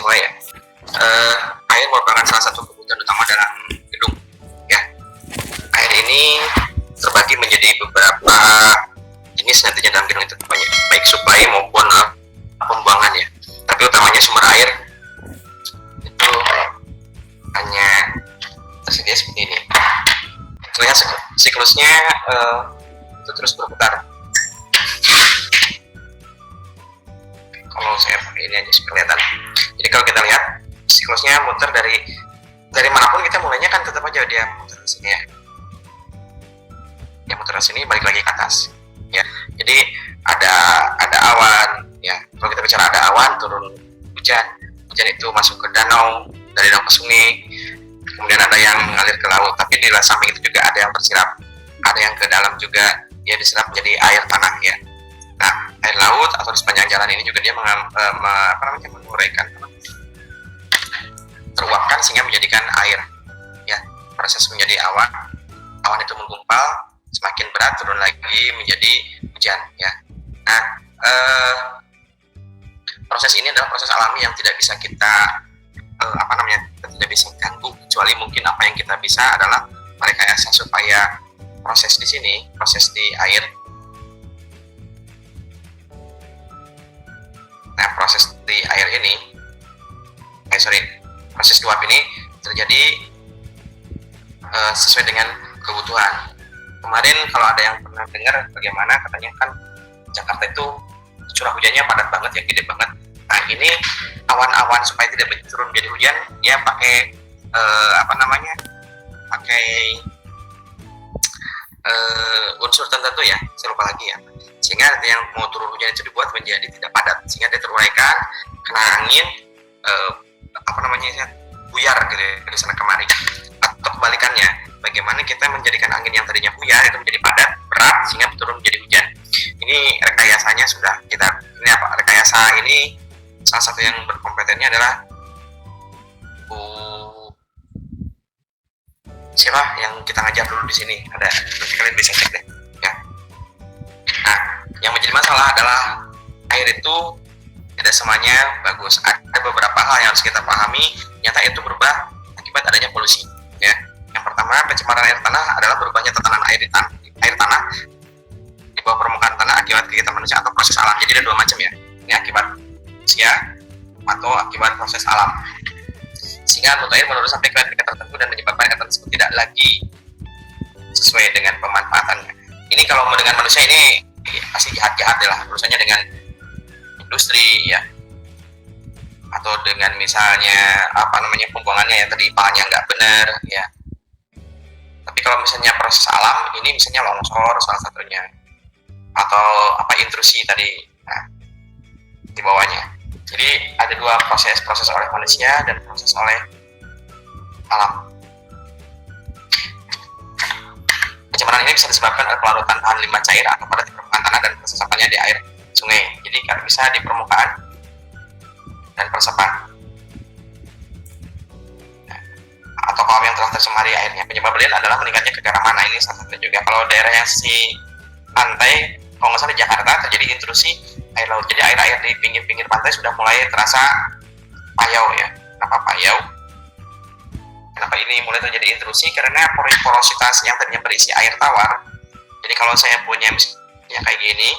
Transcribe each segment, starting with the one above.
saya mulai ya. Air merupakan salah satu kebutuhan utama dalam gedung ya. Air ini terbagi menjadi beberapa jenis nantinya dalam gedung itu, baik supply maupun pembuangan ya. Tapi utamanya sumber air itu hanya tersedia seperti ini. Terlihat siklusnya itu terus berputar. Kalau saya pakai ini aja kelihatan. Jadi kalau kita lihat siklusnya muter dari manapun kita mulainya kan tetap aja dia muter ke sini ya. Dia muter ke sini balik lagi ke atas. Ya. Jadi ada awan ya. Kalau kita bicara ada awan turun hujan. Hujan itu masuk ke danau, dari danau ke sungai. Kemudian ada yang mengalir ke laut, tapi di samping itu juga ada yang tersirat. Ada yang ke dalam juga dia diserap menjadi air tanah ya. Nah, air laut atau di sepanjang jalan ini juga dia menguraikan, teruapkan sehingga menjadikan air ya. Proses menjadi awan itu menggumpal, semakin berat turun lagi menjadi hujan ya. Nah, proses ini adalah proses alami yang tidak bisa kita tidak bisa ganggu, kecuali mungkin apa yang kita bisa adalah merekayasa supaya proses di sini, proses di air. Nah, proses di air ini, proses di uap ini terjadi sesuai dengan kebutuhan. Kemarin kalau ada yang pernah dengar bagaimana katanya kan Jakarta itu curah hujannya padat banget ya, gede banget. Nah, ini awan-awan supaya tidak turun menjadi hujan, dia pakai unsur tertentu ya, saya lupa lagi ya. Sehingga yang mau turun hujan itu dibuat menjadi tidak padat, sehingga dia teruraikan, kena angin, buyar gitu ya, dari sana kemari. Atau kebalikannya, bagaimana kita menjadikan angin yang tadinya buyar itu menjadi padat, berat, sehingga turun menjadi hujan. Ini rekayasanya sudah rekayasa ini salah satu yang berkompetennya adalah siapa yang kita ngajar dulu di sini, ada, nanti kalian bisa cek deh ya. Nah, yang menjadi masalah adalah air itu tidak semuanya bagus. Ada beberapa hal yang harus kita pahami. Nyata itu berubah akibat adanya polusi ya. Yang pertama, pencemaran air tanah adalah berubahnya tatanan air tanah di bawah permukaan tanah akibat kegiatan manusia atau proses alam. Jadi ada dua macam ya. Ini akibat manusia atau akibat proses alam, sehingga mutu air menurun sampai ke tingkat tertentu dan menyebabkan air tersebut tidak lagi sesuai dengan pemanfaatannya. Ini kalau dengan manusia ini pasti jahat-jahat lah urusannya, dengan industri ya, atau dengan misalnya pembuangannya yang tadi IPA-nya nggak benar ya. Tapi kalau misalnya proses alam ini, misalnya longsor salah satunya, atau intrusi tadi, nah, di bawahnya. Jadi ada dua proses oleh manusia dan proses oleh alam. Pencemaran ini bisa disebabkan oleh pelarutan bahan limbah cair atau padat di permukaan tanah dan resapannya di air sungai. Jadi kan bisa di permukaan dan resapan. Atau kolam yang telah tercemari airnya. Penyebab lain adalah meningkatnya kegaraman. Nah, ini salah satunya juga. Kalau daerah yang si pantai, kalau nggak salah di Jakarta, terjadi intrusi air laut. Jadi air-air di pinggir-pinggir pantai sudah mulai terasa payau ya. Kenapa payau? Kenapa ini mulai terjadi intrusi? Karena porositas yang tadinya berisi air tawar. Jadi kalau saya punya misalnya kayak gini,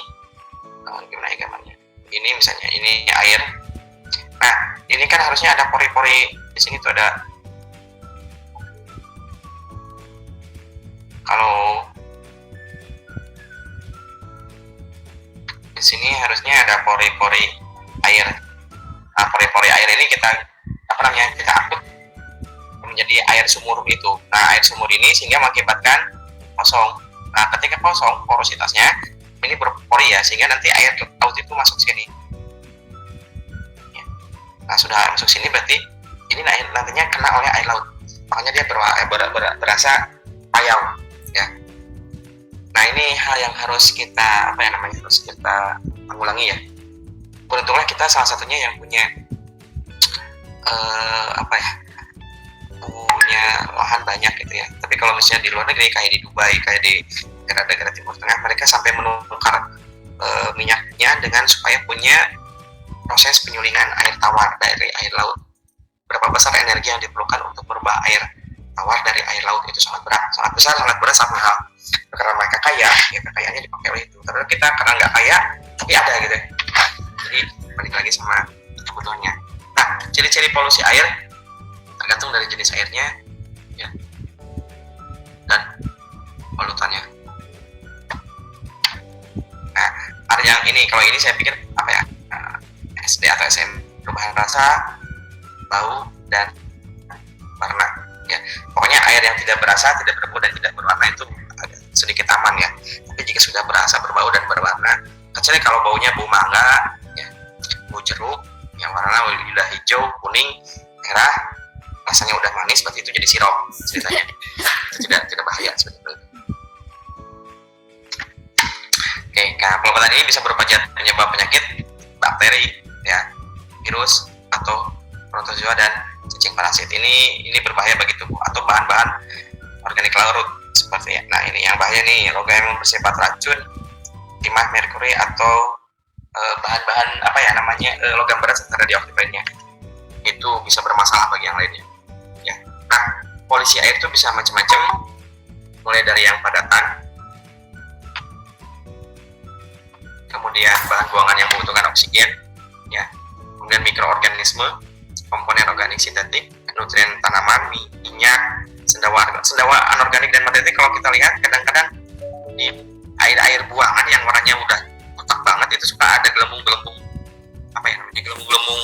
gimana ya gambarnya? Ini misalnya, ini air. Nah, ini kan harusnya ada pori-pori di sini tuh ada. Kalau di sini harusnya ada pori-pori air. Nah, pori-pori air ini kita angkut menjadi air sumur itu. Nah, air sumur ini sehingga mengakibatkan kosong. Nah, ketika kosong, porositasnya ini berpori ya, sehingga nanti air laut itu masuk sini. Ya. Nah, sudah masuk sini berarti ini nantinya kena oleh air laut. Makanya dia berasa payau ya. Nah, ini hal yang harus kita harus kita ulangi ya. Beruntunglah kita salah satunya yang punya punya lahan banyak gitu ya. Tapi kalau misalnya di luar negeri kayak di Dubai, kayak di negara-negara Timur Tengah, mereka sampai menukar minyaknya dengan supaya punya proses penyulingan air tawar dari air laut. Berapa besar energi yang diperlukan untuk merubah air tawar dari air laut? Itu sangat berat, sangat berat, sangat mahal. Karena mereka kaya, ya kekayaannya dipakai oleh itu. Tapi kita karena nggak kaya, tapi ada gitu. Jadi balik lagi sama kebutuhannya. Nah, ciri-ciri polusi air tergantung dari jenis airnya, ya, dan polutannya. Nah, ada yang ini, kalau ini saya pikir apa ya, SD atau SM, perubahan rasa, bau, dan warna. Ya, pokoknya air yang tidak berasa, tidak berbau, dan tidak berwarna itu agak sedikit aman ya. Tapi jika sudah berasa, berbau, dan berwarna, kecuali kalau baunya bau mangga, ya, bau jeruk, yang warna udah hijau, kuning, merah, rasanya udah manis, seperti itu jadi sirup ceritanya. Itu tidak bahaya seperti itu. Oke, nah pengobatan ini bisa berupa penyebab penyakit, bakteri, ya, virus, atau protozoa dan cacing parasit. Ini berbahaya bagi tubuh atau bahan-bahan organik larut seperti ya. Nah, ini yang bahaya nih, logam yang bersifat racun, timah, merkuri, atau bahan-bahan apa ya namanya, logam berat serta radioaktif lainnya. Itu bisa bermasalah bagi yang lainnya. Ya. Nah, polusi air itu bisa macam-macam, mulai dari yang padatan, kemudian bahan buangan yang membutuhkan oksigen, ya, kemudian mikroorganisme, komponen organik sintetik, nutrien tanaman, minyak, sendawa anorganik dan materi. Kalau kita lihat kadang-kadang di air buangan yang warnanya udah kotak banget, itu suka ada gelembung-gelembung, apa ya namanya, gelembung-gelembung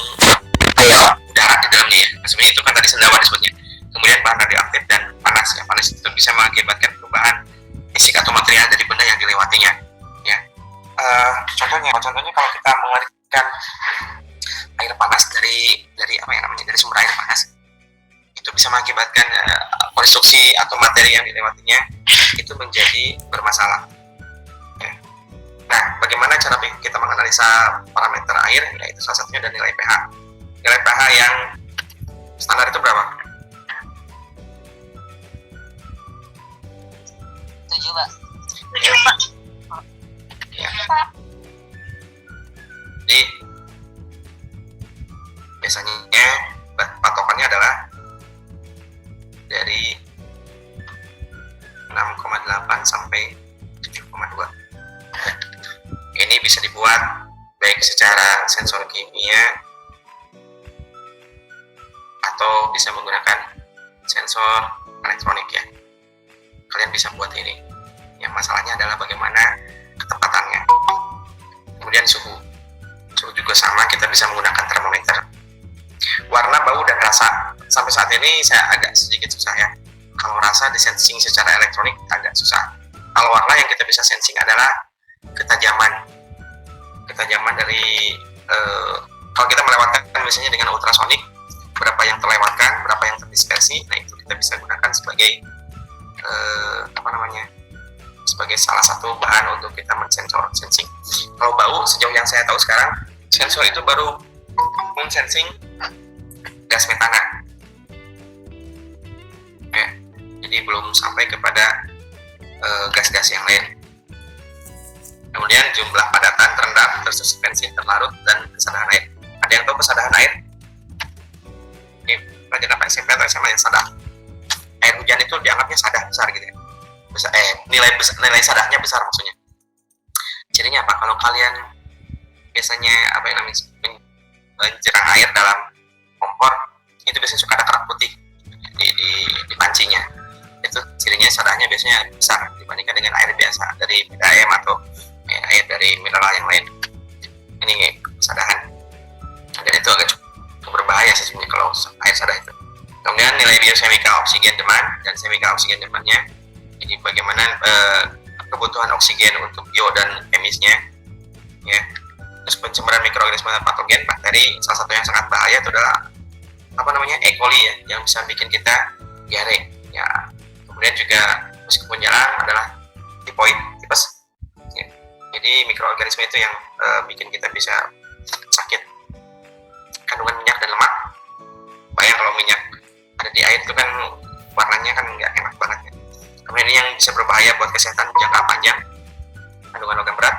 udara di dalamnya ya. Sebenarnya itu kan tadi sendawa disebutnya. Kemudian bahan radioaktif dan panas ya. Panas itu bisa mengakibatkan perubahan fisik atau material dari benda yang dilewatinya. Ya. Contohnya kalau kita mengeluarkan air panas dari apa ya namanya, dari sumber air panas, itu bisa mengakibatkan konstruksi atau materi yang dilewatinya itu menjadi bermasalah. Ya. Nah, bagaimana cara kita menganalisa parameter air? Ya, itu salah satunya adalah nilai pH. Nilai pH yang standar itu berapa? 7, Pak. Ya. Jadi biasanya patokannya adalah dari 6,8 sampai 7,2. Ini bisa dibuat baik secara sensor kimia atau bisa menggunakan sensor elektronik ya. Kalian bisa buat ini. Yang masalahnya adalah bagaimana ketepatannya. Kemudian suhu juga sama, kita bisa menggunakan termometer. Warna, bau, dan rasa. Sampai saat ini saya agak sedikit susah ya. Kalau rasa disensing secara elektronik agak susah. Kalau warna yang kita bisa sensing adalah ketajaman dari kalau kita melewatkan misalnya dengan ultrasonik, berapa yang terlewatkan, berapa yang terdispersi. Nah, itu kita bisa gunakan sebagai sebagai salah satu bahan untuk kita sensing. Kalau bau, sejauh yang saya tahu sekarang, sensor itu baru sensing gas metana. Oke, jadi belum sampai kepada gas-gas yang lain. Kemudian jumlah padatan, terendah, tersuspensi, terlarut, dan kesadaran air. Ada yang tahu kesadaran air? Ini pelajaran apa, SMP atau SMA yang sadar? Air hujan itu dianggapnya sadah besar gitu ya. Nilai sadahnya besar maksudnya. Cirinya apa? Kalau kalian biasanya menjerang air dalam kompor, itu biasanya suka ada kerak putih di pancinya. Itu cirinya sadahnya biasanya besar dibandingkan dengan air biasa dari PDAM atau air dari mineral yang lain. Ini kesadahan, dan itu agak cukup berbahaya sih sebenarnya kalau air sadah itu. Kemudian nilai biosemikal oksigen demand dan semikal oksigen demandnya. Jadi bagaimana kebutuhan oksigen untuk bio dan chemisnya, ya. Terus pencemaran mikroorganisme patogen, bakteri. Salah satu yang sangat bahaya itu adalah E. coli ya, yang bisa bikin kita diare. Ya. Kemudian juga meskipun jarang adalah tipes. Ya. Jadi mikroorganisme itu yang bikin kita bisa sakit. Kandungan minyak dan lemak. Bayang kalau minyak ada di air itu kan warnanya kan nggak enak banget ya. Kemudian ini yang bisa berbahaya buat kesehatan jangka panjang, kandungan logam berat.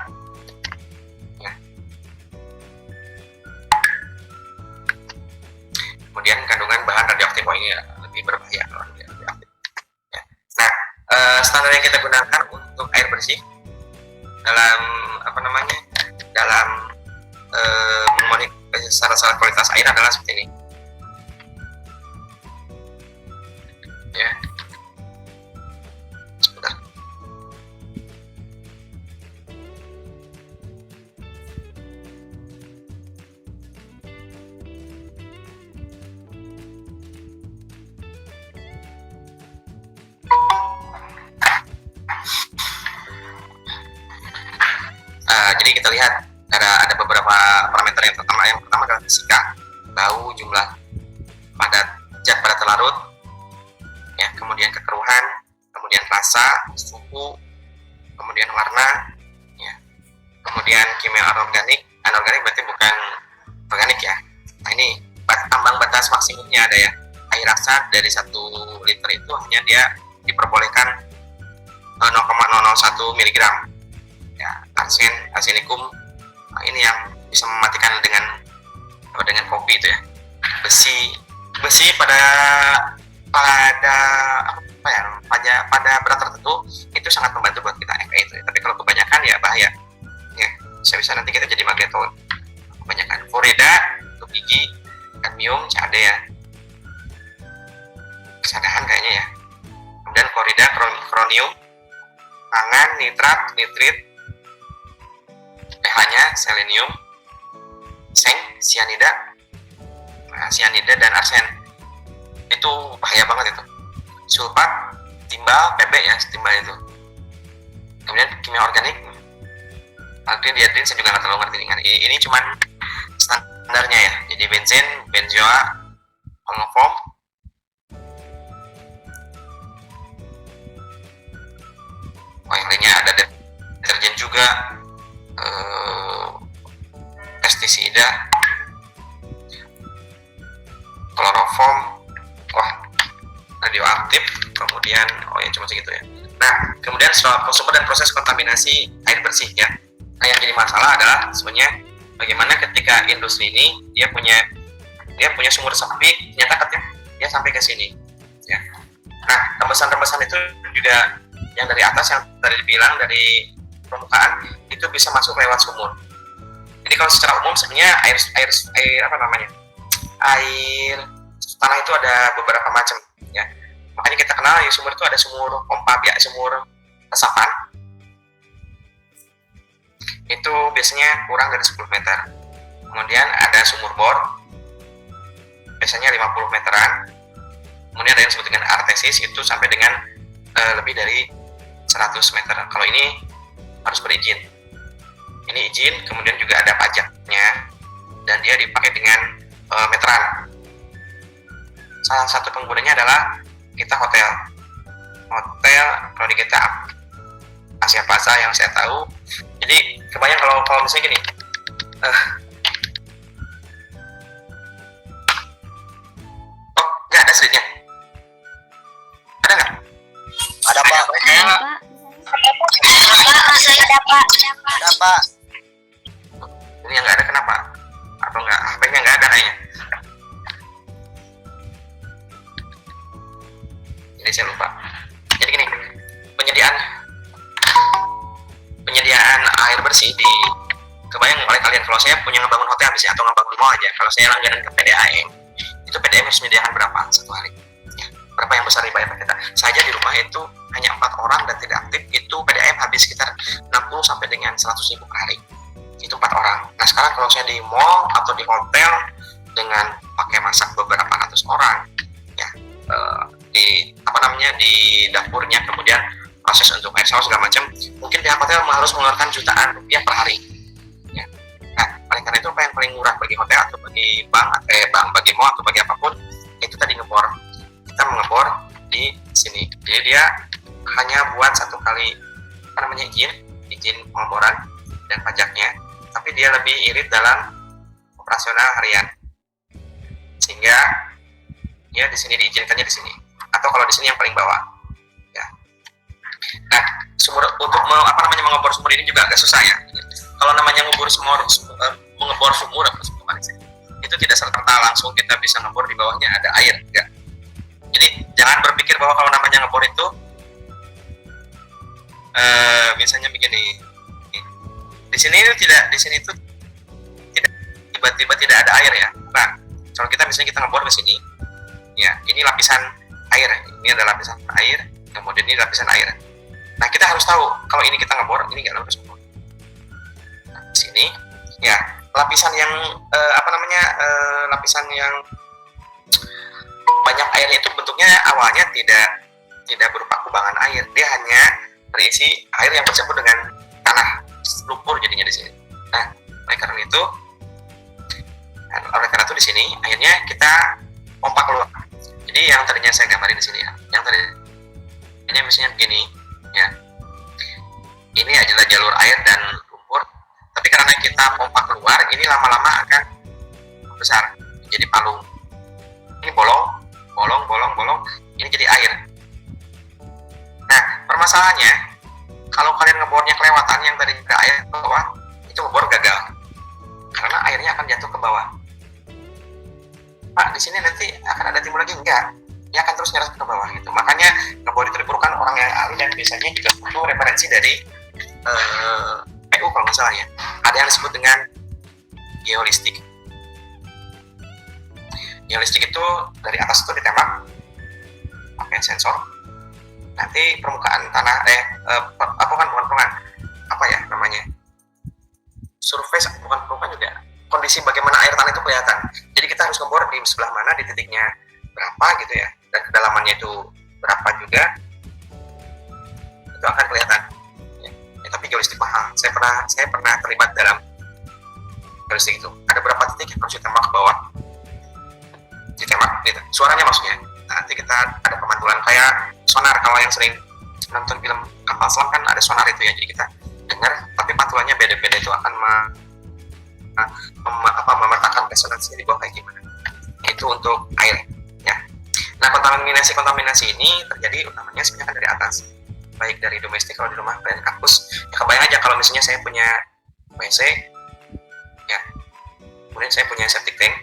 Ya. ini lebih berbahaya kalau dia lebih aktif. Ya. Nah, standar yang kita gunakan untuk air bersih dalam dalam memonitor syarat kualitas air adalah seperti ini. Ya. Sebentar. Jadi kita lihat ada beberapa parameter. Yang pertama adalah fisika, bau, jumlah zat padat terlarut, ya, kemudian kekeruhan, kemudian rasa, suhu, kemudian warna, ya, kemudian kimia anorganik berarti bukan organik ya. Nah, ini ambang batas maksimumnya ada ya. Air raksa dari 1 liter itu hanya dia diperbolehkan 0,001 mg. Ya, arsenikum, nah, ini yang bisa mematikan dengan kopi itu ya. Besi pada berat tertentu itu sangat membantu buat kita Fe itu. Tapi kalau kebanyakan ya bahaya. Ya, bisa nanti kita jadi magneton. Kebanyakan fluorida untuk gigi, kadmium, CaD ya. Kesadahan kayaknya ya. Kemudian klorida, kronium, mangan, nitrat, nitrit, pH-nya selenium, seng, sianida, dan arsen. Itu bahaya banget itu. Sulfat, timbal, Pb ya, timbal itu. Kemudian kimia organik, dietrin saya juga nggak terlalu ngerti dengan ini cuman standarnya ya. Jadi benzen, benzoa, holofom, yang lainnya ada deterjen juga, pestisida, kloroform, radioaktif, kemudian cuma segitu ya. Nah, kemudian sumber dan proses kontaminasi air bersih ya. Nah, yang jadi masalah adalah sebenarnya bagaimana ketika industri ini dia punya sumur sepi, ternyata dia sampai ke sini ya. Nah, rembesan-rembesan itu juga yang dari atas yang tadi dibilang dari permukaan itu bisa masuk lewat sumur. Jadi kalau secara umum sebenarnya air tanah itu ada beberapa macam ya. Makanya kita kenal ya sumur itu ada sumur pompa ya, sumur resapan. Itu biasanya kurang dari 10 meter. Kemudian ada sumur bor, biasanya 50 meteran. Kemudian ada yang disebut dengan artesis, itu sampai dengan lebih dari 100 meter. Kalau ini harus berizin. Ini izin, kemudian juga ada pajaknya, dan dia dipakai dengan meteran. Salah satu penggunanya adalah kita hotel, kalau di kita Asia Plaza yang saya tahu. Jadi kebayang kalau misalnya gini, nggak ada slide-nya? Ada nggak? Ada Pak. Ada Pak. Ini yang nggak ada kenapa? Atau nggak? HP-nya nggak ada kayaknya. Jadi saya lupa. Jadi gini, penyediaan air bersih kebayang oleh kalian kalau saya punya ngebangun hotel bisa atau ngebangun mall aja. Kalau saya langganan ke PDAM, itu PDAM harus menyediakan berapa satu hari? Ya, berapa yang besar dibayar kita? Saja di rumah itu hanya 4 orang dan tidak aktif, itu PDAM habis sekitar 60 sampai dengan 100.000 per hari. Itu 4 orang. Nah sekarang kalau saya di mall atau di hotel dengan pakai masak beberapa ratus orang, ya di dapurnya, kemudian proses untuk air saus segala macam, mungkin pihak hotel harus mengeluarkan jutaan rupiah per hari. Ya. Nah, oleh karena itu apa yang paling murah bagi hotel atau bagi bagi mall atau bagi apapun, itu tadi ngebor. Kita mengebor di sini. Jadi dia hanya buat satu kali izin pengeboran dan pajaknya, tapi dia lebih irit dalam operasional harian. Sehingga ya di sini diizinkannya di sini. Atau kalau di sini yang paling bawah. Ya. Nah, mengebor sumur ini juga agak susah ya. Kalau namanya mengebor sumur itu tidak serta langsung kita bisa ngebor di bawahnya ada air, enggak. Jangan berpikir bahwa kalau namanya ngebor itu misalnya begini, di sini itu tidak tiba-tiba tidak ada air ya. Nah, kalau kita misalnya kita ngebor ke sini, ya ini lapisan air, ini adalah lapisan air, kemudian ini lapisan air. Nah, kita harus tahu kalau ini kita ngebor, ini nggak harus ngebor. Nah, di sini, ya lapisan yang lapisan yang banyak airnya itu bentuknya awalnya tidak berupa kubangan air, dia hanya berisi air yang bercampur dengan tanah, lumpur jadinya di sini. Nah, oleh karena itu di sini akhirnya kita pompa keluar. Jadi yang tadinya saya gambarin di sini ya, yang tadinya misalnya begini, ya, ini adalah jalur air dan lumpur. Tapi karena kita pompa keluar, ini lama-lama akan besar, jadi palung. Ini bolong, ini jadi air. Nah, permasalahannya, kalau kalian ngebornya kelewatan yang tadi ke air ke bawah, itu ngebor gagal, karena airnya akan jatuh ke bawah. Pak, di sini nanti akan ada timbul lagi? Enggak, dia akan terus nyerap ke bawah gitu. Makanya ngebor itu diperlukan orang yang ahli dan biasanya juga butuh referensi dari PU kalau misalnya. Ada yang disebut dengan geolistik. Geolistik itu dari atas itu ditembak pakai sensor. Nanti permukaan tanah surface bukan permukaan juga, kondisi bagaimana air tanah itu kelihatan. Jadi kita harus ngebor di sebelah mana, di titiknya berapa gitu ya, dan kedalamannya itu berapa juga, itu akan kelihatan ya. Tapi geolistik mahal. Saya pernah terlibat dalam geolistik itu. Ada berapa titik yang harus ditembak ke bawah, ditembak gitu, suaranya maksudnya. Nanti kita ada pemantulan kayak sonar. Kalau yang sering nonton film kapal selam kan ada sonar itu ya, jadi kita dengar, tapi pantulannya beda-beda, itu akan memetakan resonansinya di bawah kayak gimana. Itu untuk air ya. Nah, kontaminasi ini terjadi utamanya sebenarnya dari atas, baik dari domestik kalau di rumah dan kampus ya. Kebayang aja kalau misalnya saya punya WC ya, kemudian saya punya septic tank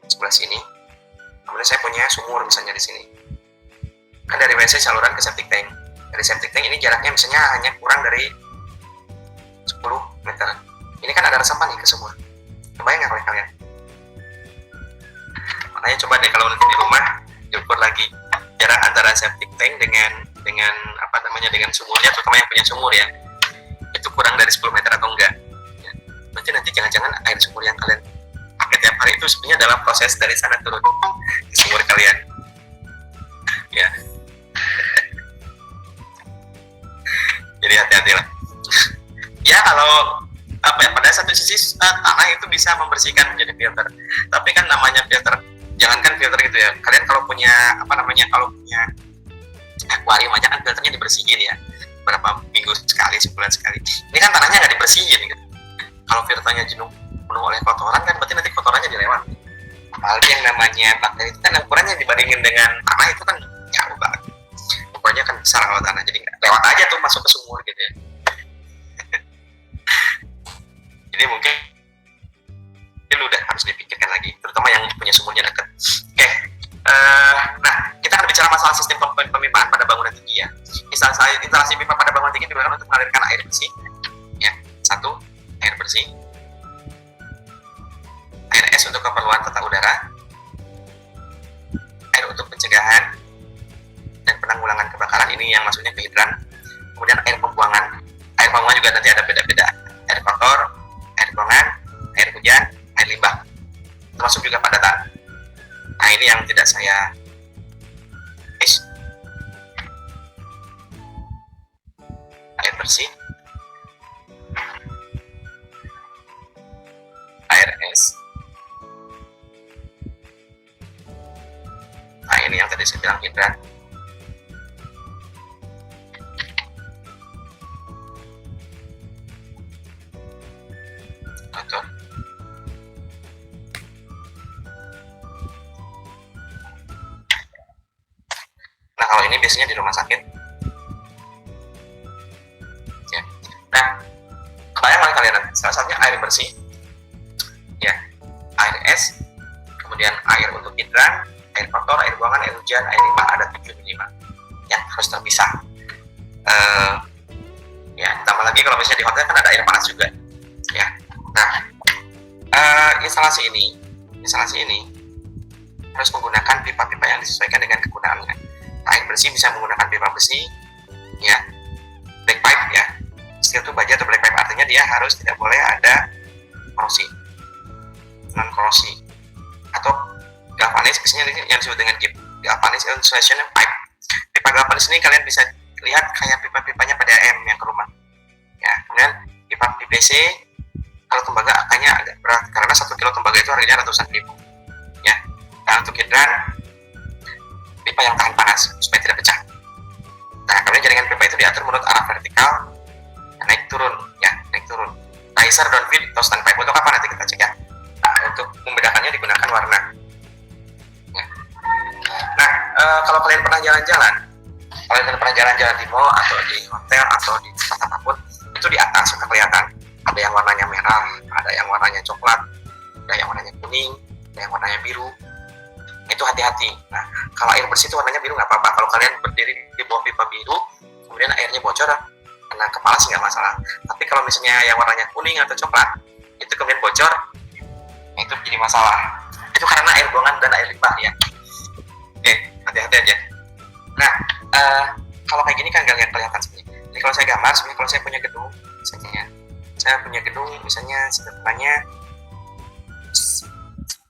sebelah sini, kemudian saya punya sumur misalnya di sini. Kan dari WC saluran ke septic tank. Dari septic tank ini jaraknya misalnya hanya kurang dari 10 meter. Ini kan ada resapan nih ke sumur. Kebayang nggak oleh kalian? Makanya coba deh kalau nanti di rumah diukur lagi jarak antara septic tank dengan dengan sumurnya, terutama yang punya sumur ya. Itu kurang dari 10 meter atau enggak? Ya. Berarti nanti jangan-jangan air sumur yang kalian pakai tiap hari itu sebenarnya dalam proses dari sana turun di sumur kalian. Ya. Jadi hati-hatilah. Ya kalau pada satu sisi tanah itu bisa membersihkan menjadi filter. Tapi kan namanya filter, jangankan filter gitu ya. Kalian kalau punya kalau punya akuarium aja kan filternya dibersihin ya. Berapa minggu sekali, sebulan sekali. Ini kan tanahnya nggak dibersihin gitu. Kalau filternya penuh oleh kotoran kan berarti nanti kotorannya dilewat. Apalagi yang namanya bakteri itu kan ukurannya dibandingin dengan tanah itu kan jauh banget. Ukurannya kan besar kalau tanah, jadi lewat aja tuh masuk ke sumur gitu ya. Jadi mungkin udah harus dipikirkan lagi, terutama yang punya sumurnya dekat. Oke, nah kita akan bicara masalah sistem pemipaan pada bangunan tinggi ya. Instalasi pipa pada bangunan tinggi digunakan untuk mengalirkan air bersih. Ya, 1, air bersih. Air es untuk keperluan tata udara. Air untuk pencegahan dan penanggulangan kebakaran, ini yang maksudnya ke hidran. Kemudian air pembuangan. Air pembuangan juga nanti ada beda-beda. Air kotor, air buangan, air hujan, air limbah, termasuk juga padatan. Nah, ini yang tidak saya air bersih, air es. Nah, ini yang tadi saya bilang hidran. Nah, kalau ini biasanya di rumah sakit ya. Nah, kebayang oleh kalian salah satunya air bersih ya, air es, kemudian air untuk hidran, air kotor, air buangan, air hujan, air limbah ada 7 minimal. Ya, harus terpisah. Ya, tambah lagi kalau misalnya di hotel kan ada air panas juga. Ya. Nah, instalasi ini harus menggunakan pipa-pipa yang disesuaikan dengan kegunaannya. Nah, air bersih bisa menggunakan pipa besi, ya, black pipe ya. Steel itu baja atau black pipe artinya dia harus tidak boleh ada korosi, non korosi, atau galvanis biasanya yang disebut dengan GIP, galvanis insulation pipe. Pipa galvanis ini kalian bisa lihat kayak pipa-pipanya PDAM yang ke rumah. Ya, kemudian pipa PVC kalau tembaga angkanya agak berat karena 1 kilo tembaga itu harganya ratusan ribu. Ya, dan untuk hidran pipa yang tahan panas supaya tidak pecah. Nah, kemudian jaringan pipa itu diatur menurut arah vertikal, naik turun, ya, naik turun. Riser, downfield, atau standpipe untuk apa nanti kita cek ya. Nah, untuk membedakannya digunakan warna. Ya. Nah, kalau kalian pernah jalan-jalan di mall atau di hotel atau di tempat apapun, itu di atas suka kelihatan ada yang warnanya merah, ada yang warnanya coklat, ada yang warnanya kuning, ada yang warnanya biru. Itu hati-hati. Nah, kalau air bersih itu warnanya biru nggak apa-apa. Kalau kalian berdiri di bawah pipa biru, kemudian airnya bocor, kena kepala sih nggak masalah. Tapi kalau misalnya yang warnanya kuning atau coklat, itu kemudian bocor, itu jadi masalah. Itu karena air buangan dan air limbah ya. Oke, hati-hati aja. Nah, kalau kayak gini kan nggak kelihatan sebenarnya. Jadi kalau saya gambar, sebenarnya kalau saya punya gedung, misalnya sederhananya,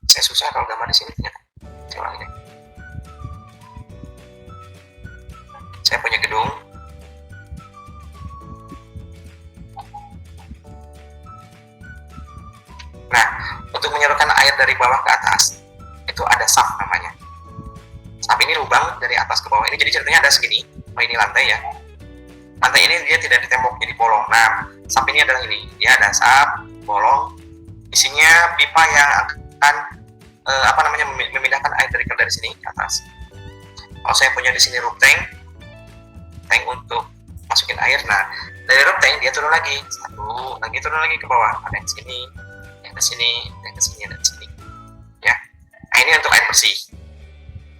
saya susah kalau gambar di sini ternyata. Saya ulangi deh. Saya punya gedung. Nah, untuk menyalurkan air dari bawah ke atas, itu ada sap namanya. Sap ini lubang dari atas ke bawah ini, jadi ceritanya ada segini. Oh, ini lantai ya. Lantai ini dia tidak ditembok, jadi bolong. Nah, sap ini adalah ini. Dia ada sap, bolong. Isinya pipa yang akan memindahkan air dari sini ke atas. Kalau saya punya di sini roof tank untuk masukin air. Nah, dari roof tank dia turun lagi, turun lagi ke bawah. Ada yang sini, yang ke sini, yang ke sini, dan sini. Ya. Nah, ini untuk air bersih.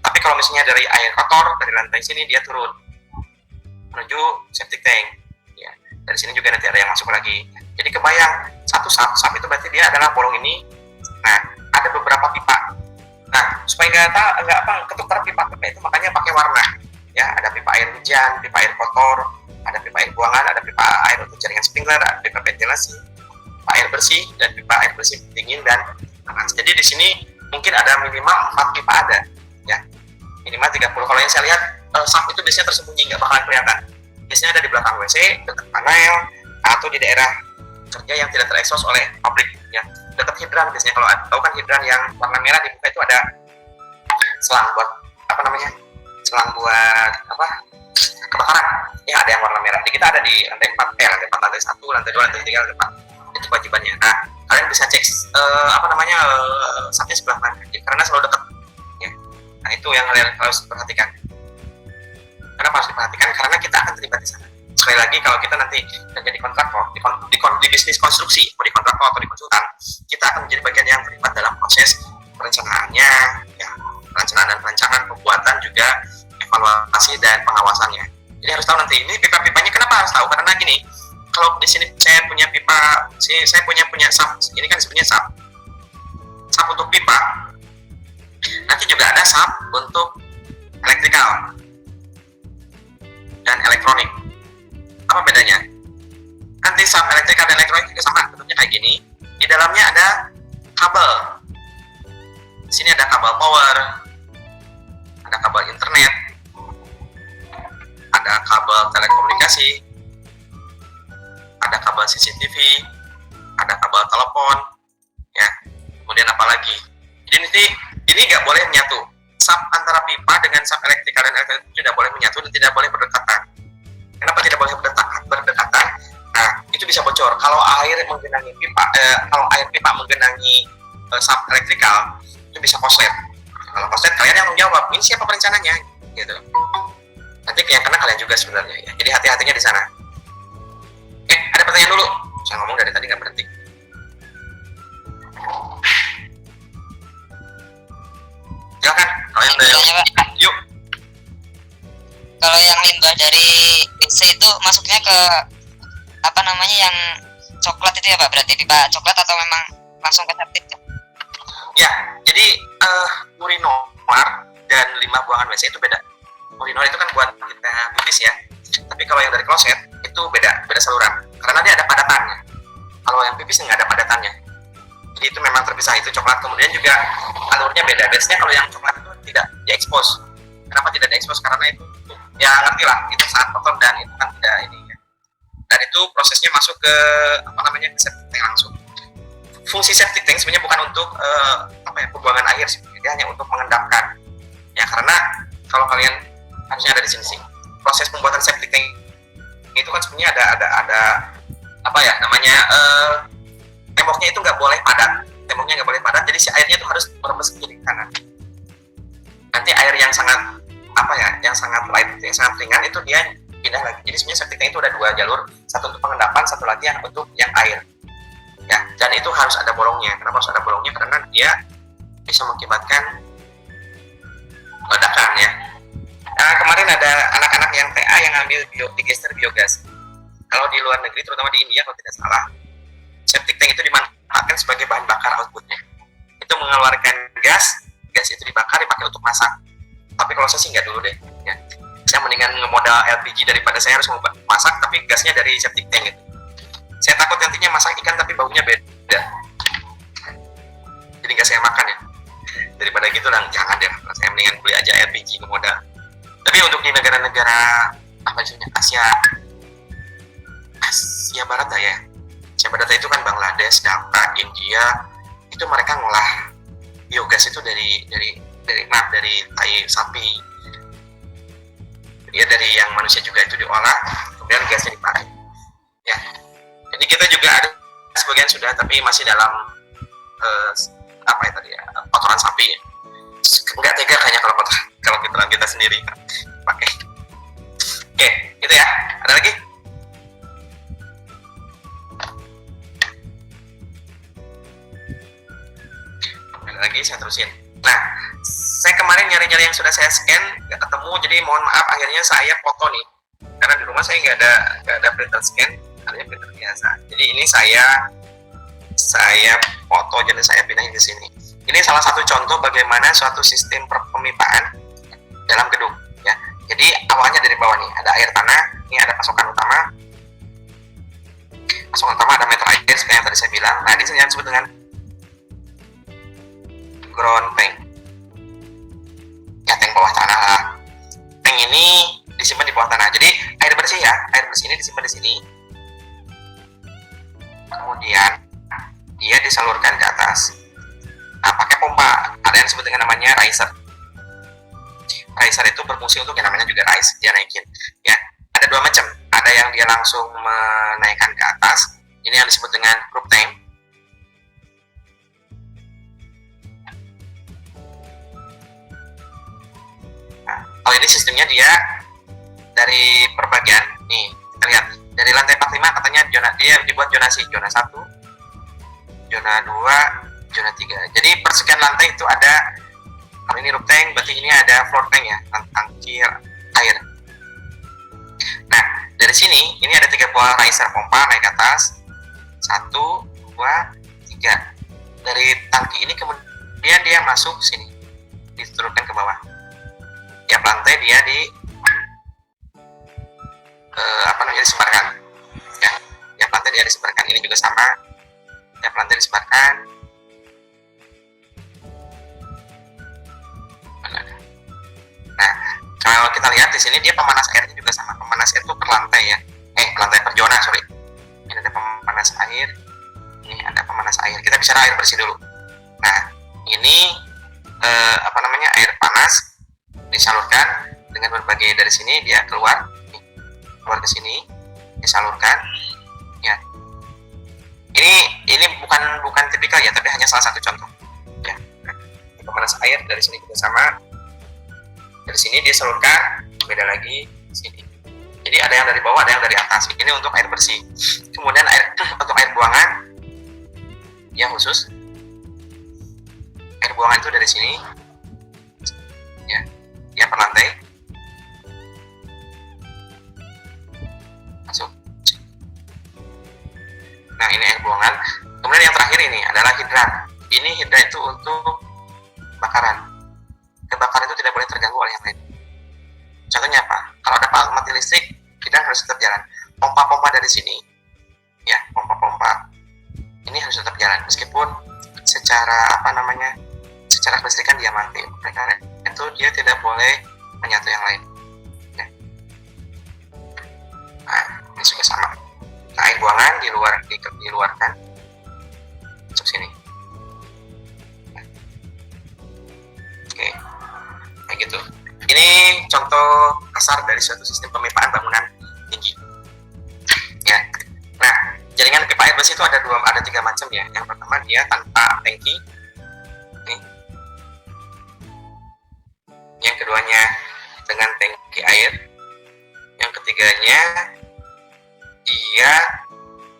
Tapi kalau misalnya dari air kotor dari lantai sini dia turun menuju septic tank. Ya. Dari sini juga nanti ada yang masuk lagi. Jadi kebayang satu sap itu berarti dia adalah bolong ini. Nah, ada beberapa pipa. Nah, supaya nggak ketukar pipa itu makanya pakai warna. Ya, ada pipa air hujan, pipa air kotor, ada pipa air buangan, ada pipa air untuk jaringan sprinkler, ada pipa ventilasi, pipa air bersih dan pipa air bersih dingin dan panas. Jadi di sini mungkin ada minimal 4 pipa ada, ya. Minimal 30. Kalau yang saya lihat sap itu biasanya tersembunyi, nggak bakalan kelihatan. Biasanya ada di belakang WC, dekat panel, atau di daerah kerja yang tidak terekspos oleh pabrik, ya. Dekat hidran biasanya. Kalau tahu kan hidran yang warna merah di muka itu ada selang buat kebakaran. Ya, ada yang warna merah. Di kita ada di lantai 4, lantai 1, lantai 2, lantai 3, lantai 4. Itu kewajibannya. Nah, kalian bisa cek sapnya sebelah mana, ya, karena selalu dekat. Ya. Nah, itu yang kalian harus perhatikan. Kenapa harus diperhatikan? Karena kita akan terlibat di sana. Sekali lagi, kalau kita nanti menjadi kontraktor di bisnis konstruksi, mau di kontraktor atau di konsultan, kita akan menjadi bagian yang terlibat dalam proses perencanaannya, ya, perencanaan dan perancangan, pembuatan juga evaluasi dan pengawasannya. Jadi harus tahu nanti ini pipa-pipanya. Kenapa harus tahu? Karena gini, kalau di sini saya punya pipa, saya punya sap. Ini kan sebenarnya sap untuk pipa. Nanti juga ada sap untuk elektrikal dan elektronik. Apa bedanya? Nanti sap elektrikal dan elektronik juga sama, bentuknya kayak gini. Di dalamnya ada kabel. Di sini ada kabel power, ada kabel internet, ada kabel telekomunikasi, ada kabel CCTV, ada kabel telepon, ya. Kemudian apa lagi? Jadi nanti ini nggak boleh menyatu. Sap antara pipa dengan sap elektrikal dan elektronik tidak boleh menyatu dan tidak boleh berdekatan. Kenapa tidak boleh berdekatan? Nah, itu bisa bocor. Kalau air menggenangi pipa, menggenangi sap elektrikal, itu bisa koslet. Kalau koslet, kalian yang menjawab, ini siapa perencananya, gitu. Nanti yang kena kalian juga sebenarnya, ya. Jadi hati-hatinya di sana. Ada pertanyaan dulu. Saya ngomong dari tadi nggak berhenti. Silakan. Kalau yang dari Tanya, Pak. yuk, Kalau yang limbah dari WC itu masuknya ke apa namanya yang coklat itu ya Pak? Berarti pipa coklat atau memang langsung ke septic? ya. Jadi urinoir dan limbah buangan WC itu beda. Urinoir itu kan buat kita pipis ya. Tapi kalau yang dari kloset itu beda saluran. Karena dia ada padatannya. Kalau yang pipis nggak ada padatannya. Jadi itu memang terpisah, itu coklat. Kemudian juga alurnya beda. Biasanya kalau yang coklat itu tidak diekspos. Kenapa tidak diekspos? Karena itu ya ngerti lah, itu saat kotor dan itu kan tidak ini ya. Dan itu prosesnya masuk ke apa namanya ke septic tank langsung. Fungsi septic tank sebenarnya bukan untuk pembuangan air sih, dia hanya untuk mengendapkan. Ya karena kalau kalian harusnya ada di sini sih. Proses pembuatan septic tank itu kan sebenarnya ada apa ya namanya temboknya itu nggak boleh padat. Temboknya nggak boleh padat, jadi si airnya itu harus merembes ke kiri kanan. Nanti air yang sangat yang sangat light, yang sangat ringan itu dia pindah lagi. Jadi sebenarnya septic tank itu ada dua jalur, satu untuk pengendapan, satu lagi yang untuk yang air. Ya, dan itu harus ada bolongnya. Kenapa harus ada bolongnya? Karena dia bisa mengakibatkan ledakan ya. Nah, kemarin ada anak-anak yang TA yang ambil digester biogas. Kalau di luar negeri, terutama di India kalau tidak salah, septic tank itu dimanfaatkan sebagai bahan bakar outputnya. Itu mengeluarkan gas itu dibakar dipakai untuk masak. Tapi kalau saya sih nggak dulu deh. Ya. Saya mendingan ngemodal LPG daripada saya harus masak, tapi gasnya dari septic tank gitu. Saya takut nantinya masak ikan tapi baunya beda. Jadi nggak saya makan ya. Daripada gitu lah, jangan deh. Saya mendingan beli aja LPG ngemodal. Tapi untuk di negara-negara Asia Barat ya. Asia Barat itu kan Bangladesh, Dhaka, India, itu mereka ngolah biogas itu dari tai sapi. Ya dari yang manusia juga itu diolah, kemudian gasnya dipakai. Ya. Jadi kita juga ada sebagian sudah, tapi masih dalam kotoran sapi ya. Enggak tega kayaknya kalau kotoran kita sendiri pakai. Oke, itu ya. Ada lagi? Ada lagi, saya terusin. Nah, saya kemarin nyari-nyari yang sudah saya scan nggak ketemu, jadi mohon maaf akhirnya saya foto nih. Karena di rumah saya nggak ada printer scan, adanya printer biasa. Jadi ini saya foto, jadi saya pindahin ke sini. Ini salah satu contoh bagaimana suatu sistem pemipaan dalam gedung ya. Jadi awalnya dari bawah nih ada air tanah, ini ada pasokan utama. Pasokan utama ada meter air seperti yang tadi saya bilang. Nah, ini yang disebut dengan ground tank. Ya, tank bawah tanah lah. Tank ini disimpan di bawah tanah. Jadi air bersih ya, air bersih ini disimpan di sini. Kemudian dia disalurkan ke atas. Nah, pakai pompa. Ada yang disebut dengan namanya riser. Riser itu berfungsi untuk yang namanya juga rise, dia naikin. Ya, ada dua macam. Ada yang dia langsung menaikkan ke atas. Ini yang disebut dengan group tank. Nah, kalau ini sistemnya dia dari perbagian. Nih, kita lihat. Dari lantai 45 katanya dia dibuat zonasi. Zona 1, zona 2, zona 3. Jadi per sekian lantai itu ada, kalau ini roof tank, berarti ini ada floor tank ya, tangki air. Nah, dari sini, ini ada 3 buah riser pompa naik ke atas. 1, 2, 3. Dari tangki ini kemudian dia masuk sini, diturunkan ke bawah. Tiap lantai dia disebarkan. Ya, tiap lantai dia disebarkan. Ini juga sama. Tiap lantai disebarkan. Nah, kalau kita lihat di sini dia pemanas airnya juga sama. Pemanas air itu per lantai ya. Lantai per zona, sorry. Ini ada pemanas air. Ini ada pemanas air. Kita bicara air bersih dulu. Nah, ini air panas disalurkan dengan berbagai, dari sini dia keluar ke sini, disalurkan. Ya. Ini bukan tipikal ya, tapi hanya salah satu contoh. Ya. Pemanas air dari sini juga sama. Dari sini dia salurkan, beda lagi sini. Jadi ada yang dari bawah, ada yang dari atas. Ini untuk air bersih. Kemudian untuk air buangan, ya khusus. Air buangan itu dari sini ya per lantai. Masuk. Nah, ini air buangan. Kemudian yang terakhir ini adalah hidran. Ini hidran itu untuk bakaran. Kebakaran itu tidak boleh terganggu oleh yang lain. Contohnya apa? Kalau ada mati listrik, hidran harus tetap jalan. Pompa-pompa dari sini, ya, pompa-pompa ini harus tetap jalan meskipun secara secara kelistrikan dia mati. Karena itu dia tidak boleh menyatu yang lain. Ya. Nah, ini juga sama. Nah, air buangan diluarkan masuk sini. Oke, kayak gitu. Ini contoh kasar dari suatu sistem pemipaan bangunan tinggi. Ya. Nah, jaringan pipa air bersih itu ada 3 macam ya. Yang pertama dia tanpa tangki. Nih. Yang keduanya dengan tangki air. Yang ketiganya dia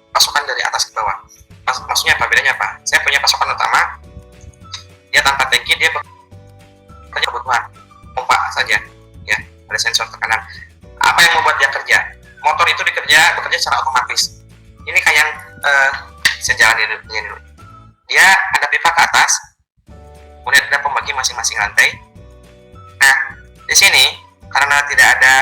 pasokan dari atas ke bawah. Maksudnya apa? Bedanya apa? Saya punya pasokan utama. Dia tanpa tangki, dia bekerja kebutuhan pompa saja. Ya, ada sensor tekanan. Apa yang membuat dia kerja? Motor itu bekerja secara otomatis. Ini kayak yang sejalan dulu. Dia ada pipa ke atas, kemudian ada pembagi masing-masing lantai. Nah, di sini karena tidak ada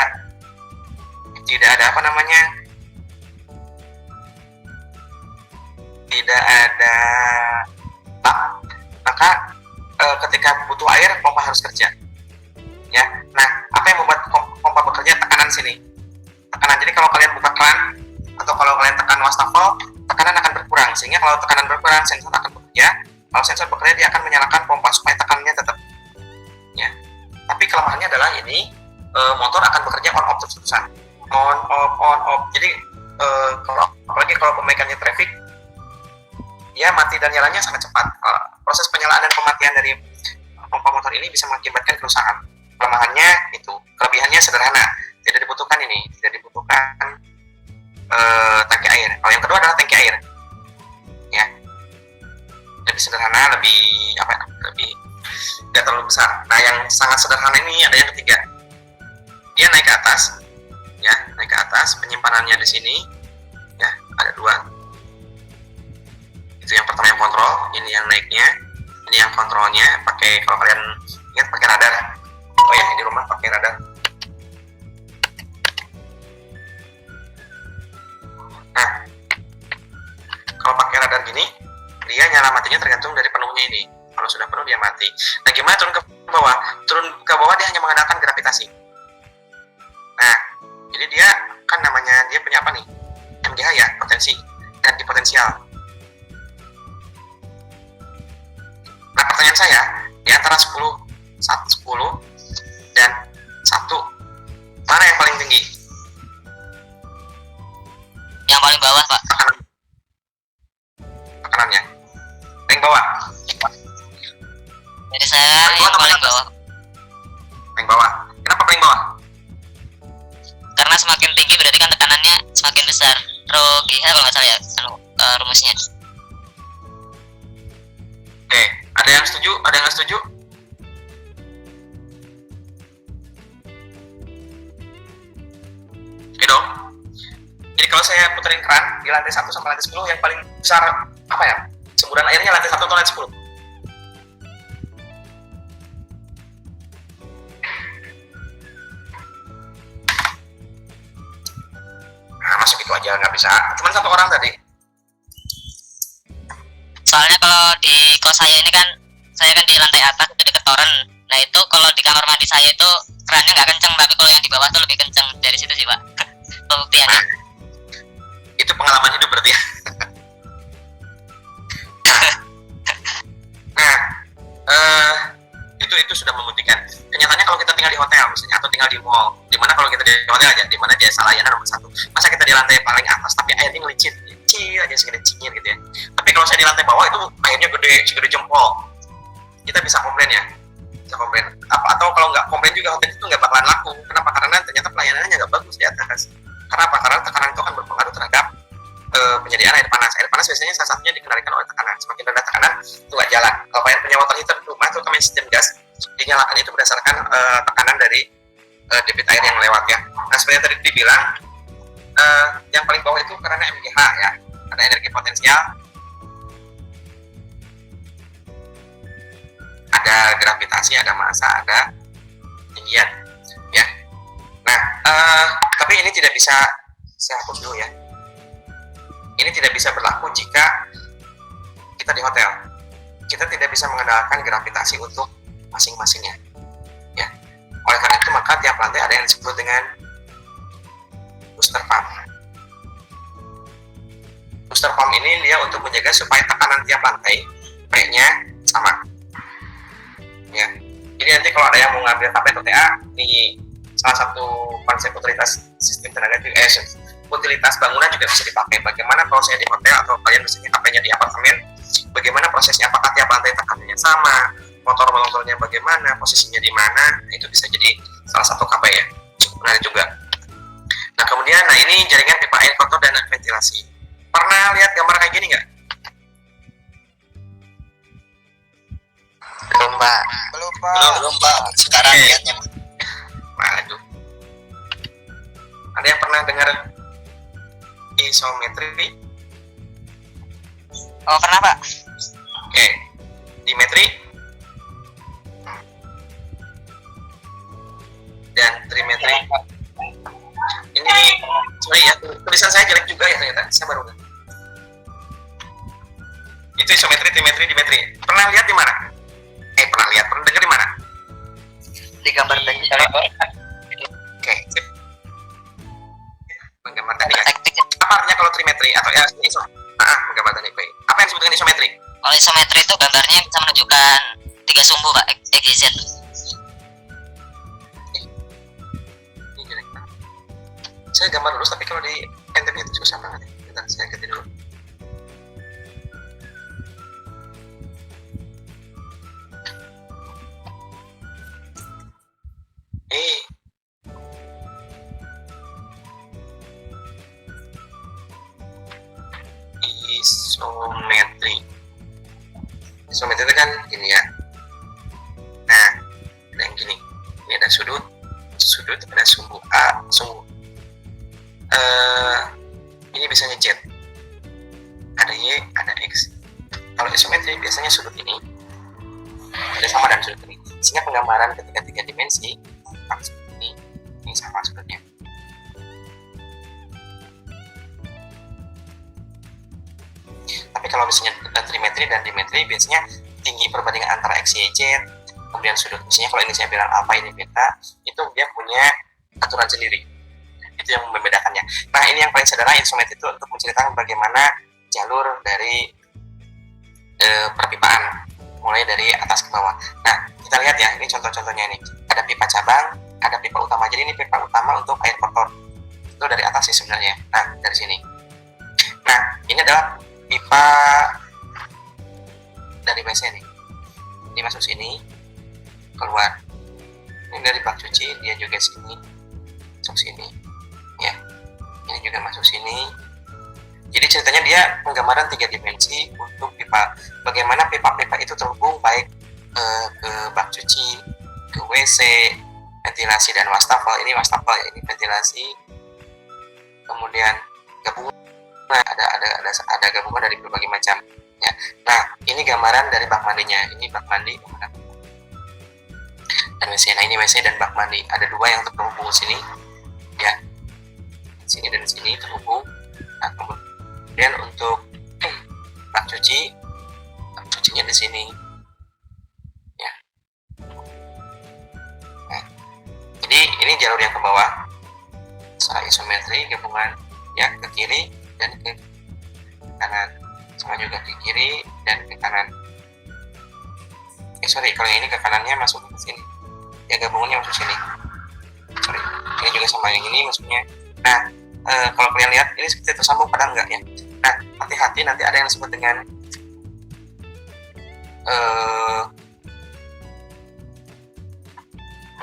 tap, maka ketika butuh air pompa harus kerja. Ya, nah apa yang membuat pompa bekerja? Tekanan sini. Tekanan. Jadi kalau kalian buka keran atau kalau kalian tekan wastafel, tekanan akan berkurang. Sehingga kalau tekanan berkurang, sensor akan bekerja. Kalau sensor bekerja, dia akan menyalakan pompa supaya tekanannya tetap. Ya. Tapi kelemahannya adalah ini motor akan bekerja on off terus-terusan. On off. Jadi apalagi kalau pemaikannya traffic, ya mati dan nyalanya sangat cepat. Proses penyalaan dan pematian dari pompa motor ini bisa mengakibatkan kerusakan. Kelemahannya itu, kelebihannya sederhana, tidak dibutuhkan tangki air. Kalau yang kedua adalah tangki air, ya, lebih sederhana, lebih tidak terlalu besar. Nah, yang sangat sederhana ini ada yang ketiga, dia naik ke atas, ya, penyimpanannya di sini, ya, ada 2. Itu yang pertama yang kontrol, ini yang naiknya, ini yang kontrolnya. Kalau kalian ingat pakai radar. Oh ya, di rumah pakai radar. Nah, kalau pakai radar gini, dia nyala matinya tergantung dari penuhnya ini. Kalau sudah penuh dia mati. Nah, gimana turun ke bawah? Turun ke bawah dia hanya mengandalkan gravitasi. Nah, jadi dia kan dia punya apa nih? MGH ya, potensi dan dipotensial. Nah, pertanyaan saya, di antara 10 dan 1, mana yang paling tinggi? Yang paling bawah, Pak. Tekanannya paling bawah. Jadi saya yang paling bawah. Paling bawah. Kenapa paling bawah? Karena semakin tinggi berarti kan tekanannya semakin besar. Rho GH kalau nggak salah ya, rumusnya. Oke, ada yang setuju? Ada yang nggak setuju? Oke dong. Jadi kalau saya puterin keran di lantai 1 sampai lantai 10, yang paling besar apa ya? Semburan airnya lantai 1 atau lantai 10? Nah, masuk itu aja nggak bisa. Cuma 1 orang tadi. Soalnya kalau di kos saya ini kan, saya kan di lantai atas itu deket toren. Nah itu kalau di kamar mandi saya itu kerannya nggak kenceng, tapi kalau yang di bawah tuh lebih kenceng. Dari situ sih, Pak, pembuktiannya. Nah, itu pengalaman hidup berarti ya. Itu sudah membuktikan. Kenyataannya kalau kita tinggal di hotel misalnya atau tinggal di mall, dimana kalau kita di hotel aja, dimana jasa layanan nomor 1, masa kita di lantai paling atas tapi airnya ngelicin, kecil aja segede cinyir gitu ya. Tapi kalau saya di lantai bawah itu airnya segede jempol, kita bisa komplain ya, atau kalau nggak komplain juga hotel itu nggak bakalan laku. Kenapa? Karena ternyata pelayanannya nggak bagus di atas. Kenapa? Karena tekanan itu akan berpengaruh terhadap penyediaan air panas. Air panas biasanya salah satunya dikendalikan oleh tekanan. Semakin rendah tekanan itu nggak jalan. Kalau kalian punya water heater di rumah, terutama sistem gas, dinyalakan itu berdasarkan tekanan dari debit air yang lewat ya. Nah seperti yang tadi dibilang, yang paling bawah itu karena MGH ya, ada energi potensial, ada gravitasi, ada massa, ada ketinggian ya. Nah tapi ini tidak bisa, saya hapus dulu ya. Ini tidak bisa berlaku jika kita di hotel. Kita tidak bisa mengendalikan gravitasi untuk masing-masingnya ya. Oleh karena itu maka tiap lantai ada yang disebut dengan booster pump. Booster pump ini dia untuk menjaga supaya tekanan tiap lantai P-nya sama ya. Jadi nanti kalau ada yang mau ngambil KP atau TA, ini salah satu konsep utilitas sistem tenaga utilitas bangunan juga bisa dipakai. Bagaimana prosesnya di hotel atau kalian misalnya KP-nya di apartemen, bagaimana prosesnya, apakah tiap lantai tekanannya sama, motor-motornya bagaimana, posisinya di mana, itu bisa jadi salah satu KP ya, cukup menarik juga. Nah kemudian, nah ini jaringan pipa air kotor dan ventilasi. Pernah lihat gambar kayak gini nggak? Belum Pak. Belum Pak. Sekarang lihatnya. Waduh. Ada yang pernah dengar isometri? Oh pernah Pak. Oke, dimetri dan trimetri. Ini sorry ya, tulisan saya jelek juga ya ternyata. Saya baru nggak. Itu isometri, trimetri, dimetri. Pernah lihat di mana? Pernah lihat, pernah dengar di mana? Di gambar tadi. Oke, sip. Menggambar tadi kan. Apa artinya kalau trimetri atau ya iso? Menggambar tadi. Apa yang disebut dengan isometri? Kalau isometri itu gambarnya bisa menunjukkan 3 sumbu Pak, XYZ. Ini jelek banget. Saya gambar dulu, tapi kalau di NTP itu susah banget ya. Bentar, saya ganti dulu. Isometri. Isometri itu kan gini ya. Nah, ada yang gini. Ini ada sudut, ada sumbu A, sumbu. Ini biasanya Z. Ada Y, ada X. Kalau isometri biasanya sudut ini ada sama dan sudut ini. Sehingga penggambaran ketika 3 dimensi seperti ini sama sudutnya. Tapi kalau misalnya trimetri dan dimetri biasanya tinggi perbandingan antara X, Y, Z, kemudian sudut. Misalnya kalau ini saya bilang alpha, ini beta, itu dia punya aturan sendiri. Itu yang membedakannya. Nah ini yang paling sederhana, isometri itu untuk menceritakan bagaimana jalur dari perpipaan mulai dari atas ke bawah. Nah kita lihat ya, ini contoh-contohnya nih. Ada pipa cabang, ada pipa utama. Jadi ini pipa utama untuk air kotor. Itu dari atas sih sebenarnya. Nah dari sini. Nah ini adalah pipa dari WC nih. Ini masuk sini, keluar. Ini dari bak cuci, dia juga sini, masuk sini. Ya, ini juga masuk sini. Jadi ceritanya dia penggambaran 3 dimensi untuk pipa. Bagaimana pipa-pipa itu terhubung baik ke bak cuci, ke WC, ventilasi dan wastafel. Ini wastafel ya, ini ventilasi. Kemudian gabungan, ada gabungan dari berbagai macam. Ya. Nah, ini gambaran dari bak mandinya. Ini bak mandi, dan WC. Nah, ini WC dan bak mandi. Ada 2 yang terhubung sini, ya. Sini dan sini terhubung. Nah, kemudian untuk bak cucinya di sini, ya. Nah, jadi ini jalur yang ke bawah, secara isometri gabungan, ya, ke kiri dan ke kanan, sama juga ke kiri dan ke kanan. Kalau yang ini ke kanannya masuk ke sini, ya gabungannya masuk sini. Ini juga sama yang ini masuknya. Nah, kalau kalian lihat ini seperti tersambung padahal enggak ya. Nah, hati-hati nanti ada yang disebut dengan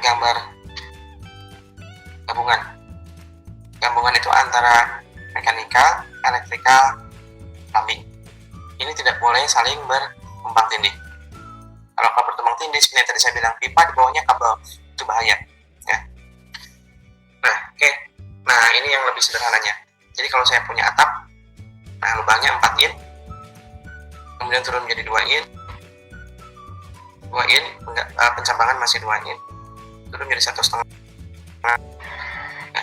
gambar gabungan. Gabungan itu antara mekanikal, elektrikal, plumbing. Ini tidak boleh saling bertumpang tindih. Kalau bertumpang floating disk yang tadi saya bilang, pipa di bawahnya kabel, itu bahaya ya. Nah oke, nah ini yang lebih sederhananya. Jadi kalau saya punya atap, nah lubangnya 4 in, kemudian turun menjadi 2 in, pencambangan masih 2 in, turun menjadi 1,5. Nah